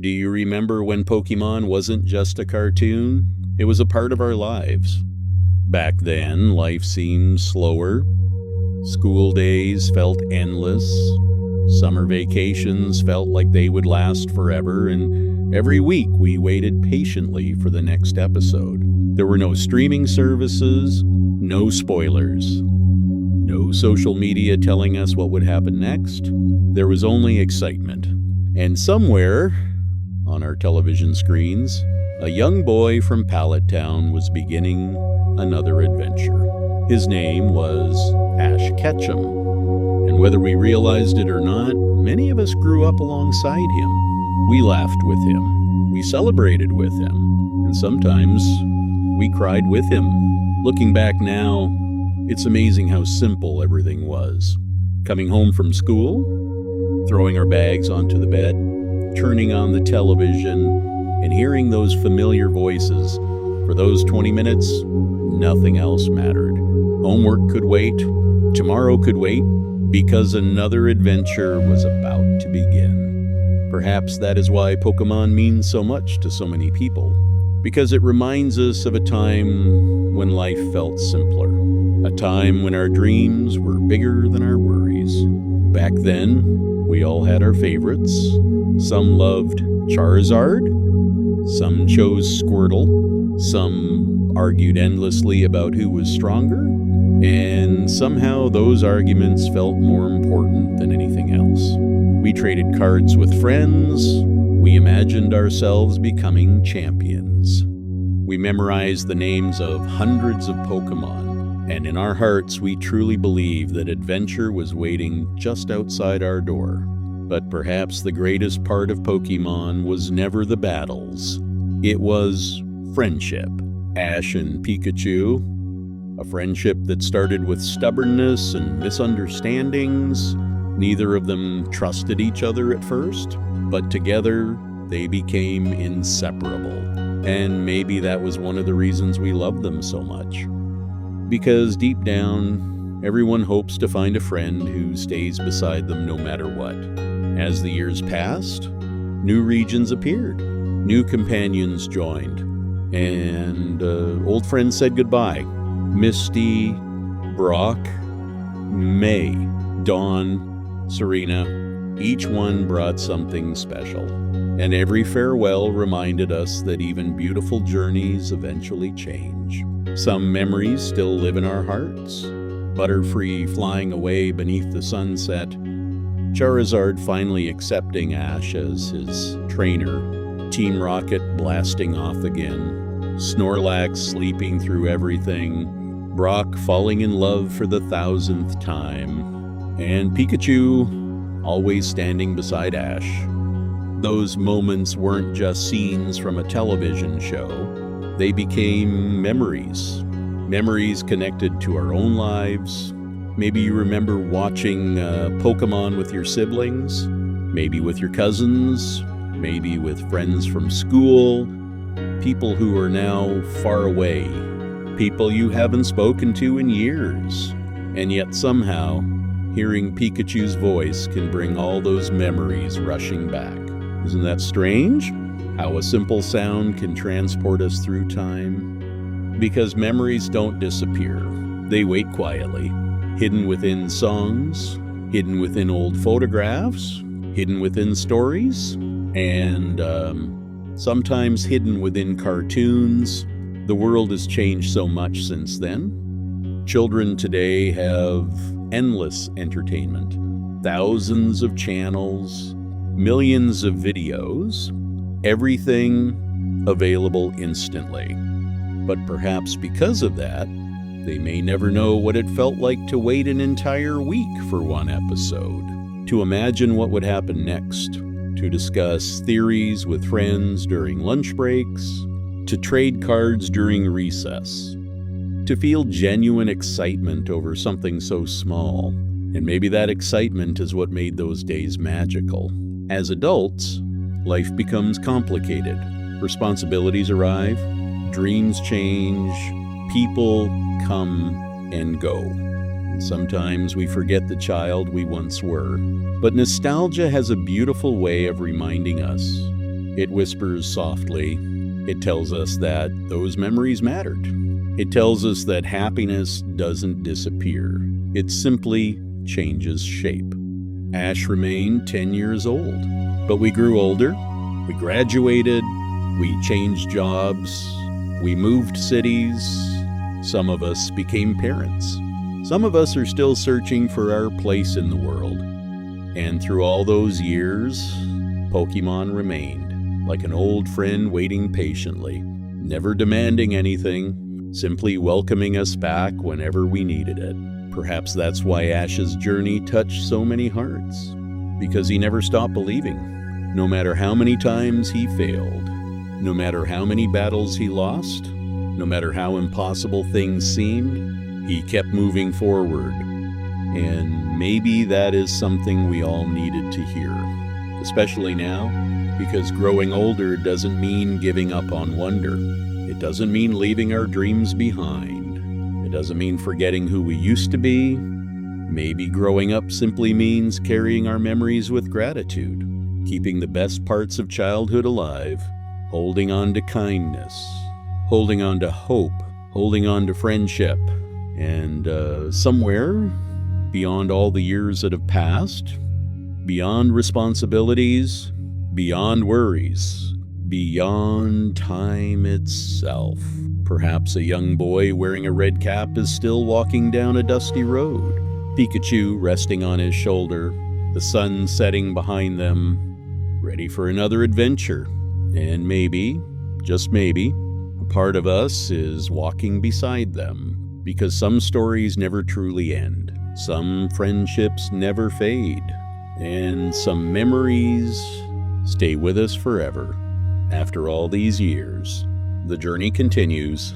Do you remember when Pokémon wasn't just a cartoon? It was a part of our lives. Back then, life seemed slower. School days felt endless. Summer vacations felt like they would last forever, and every week we waited patiently for the next episode. There were no streaming services, no spoilers, no social media telling us what would happen next. There was only excitement. And somewhere on our television screens, a young boy from Pallet Town was beginning another adventure. His name was Ash Ketchum, and whether we realized it or not, many of us grew up alongside him. We laughed with him, we celebrated with him, and sometimes we cried with him. Looking back now, it's amazing how simple everything was. Coming home from school, throwing our bags onto the bed, turning on the television, and hearing those familiar voices. For those 20 minutes, nothing else mattered. Homework could wait, tomorrow could wait, because another adventure was about to begin. Perhaps that is why Pokémon means so much to so many people, because it reminds us of a time when life felt simpler, a time when our dreams were bigger than our worries. Back then, we all had our favorites. Some loved Charizard, some chose Squirtle, some argued endlessly about who was stronger, and somehow those arguments felt more important than anything else. We traded cards with friends, we imagined ourselves becoming champions. We memorized the names of hundreds of Pokémon, and in our hearts we truly believed that adventure was waiting just outside our door. But perhaps the greatest part of Pokémon was never the battles. It was friendship. Ash and Pikachu, a friendship that started with stubbornness and misunderstandings. Neither of them trusted each other at first, but together they became inseparable. And maybe that was one of the reasons we loved them so much. Because deep down, everyone hopes to find a friend who stays beside them no matter what. As the years passed, new regions appeared, new companions joined, and old friends said goodbye. Misty, Brock, May, Dawn, Serena, each one brought something special. And every farewell reminded us that even beautiful journeys eventually change. Some memories still live in our hearts. Butterfree flying away beneath the sunset, Charizard finally accepting Ash as his trainer, Team Rocket blasting off again, Snorlax sleeping through everything, Brock falling in love for the 1,000th time, and Pikachu always standing beside Ash. Those moments weren't just scenes from a television show. They became memories. Memories connected to our own lives. Maybe you remember watching Pokémon with your siblings, maybe with your cousins, maybe with friends from school, people who are now far away, people you haven't spoken to in years. And yet somehow, hearing Pikachu's voice can bring all those memories rushing back. Isn't that strange? How a simple sound can transport us through time? Because memories don't disappear. They wait quietly. Hidden within songs, hidden within old photographs, hidden within stories, and sometimes hidden within cartoons. The world has changed so much since then. Children today have endless entertainment, thousands of channels, millions of videos, everything available instantly. But perhaps because of that, they may never know what it felt like to wait an entire week for one episode, to imagine what would happen next, to discuss theories with friends during lunch breaks, to trade cards during recess, to feel genuine excitement over something so small. And maybe that excitement is what made those days magical. As adults, life becomes complicated. Responsibilities arrive, dreams change, people come and go. And sometimes we forget the child we once were. But nostalgia has a beautiful way of reminding us It whispers softly. It tells us that those memories mattered. It tells us that happiness doesn't disappear. It simply changes shape. Ash remained 10 years old, but we grew older. We graduated. We changed jobs. We moved cities. Some of us became parents. Some of us are still searching for our place in the world. And through all those years, Pokémon remained, like an old friend waiting patiently, never demanding anything, simply welcoming us back whenever we needed it. Perhaps that's why Ash's journey touched so many hearts, because he never stopped believing. No matter how many times he failed, no matter how many battles he lost, no matter how impossible things seemed, he kept moving forward. And maybe that is something we all needed to hear, especially now, because growing older doesn't mean giving up on wonder. It doesn't mean leaving our dreams behind. It doesn't mean forgetting who we used to be. Maybe growing up simply means carrying our memories with gratitude, keeping the best parts of childhood alive, holding on to kindness, holding on to hope, holding on to friendship, and somewhere beyond all the years that have passed, beyond responsibilities, beyond worries, beyond time itself. Perhaps a young boy wearing a red cap is still walking down a dusty road, Pikachu resting on his shoulder, the sun setting behind them, ready for another adventure. And maybe, just maybe, a part of us is walking beside them, because some stories never truly end. Some friendships never fade, and some memories stay with us forever. After all these years, the journey continues,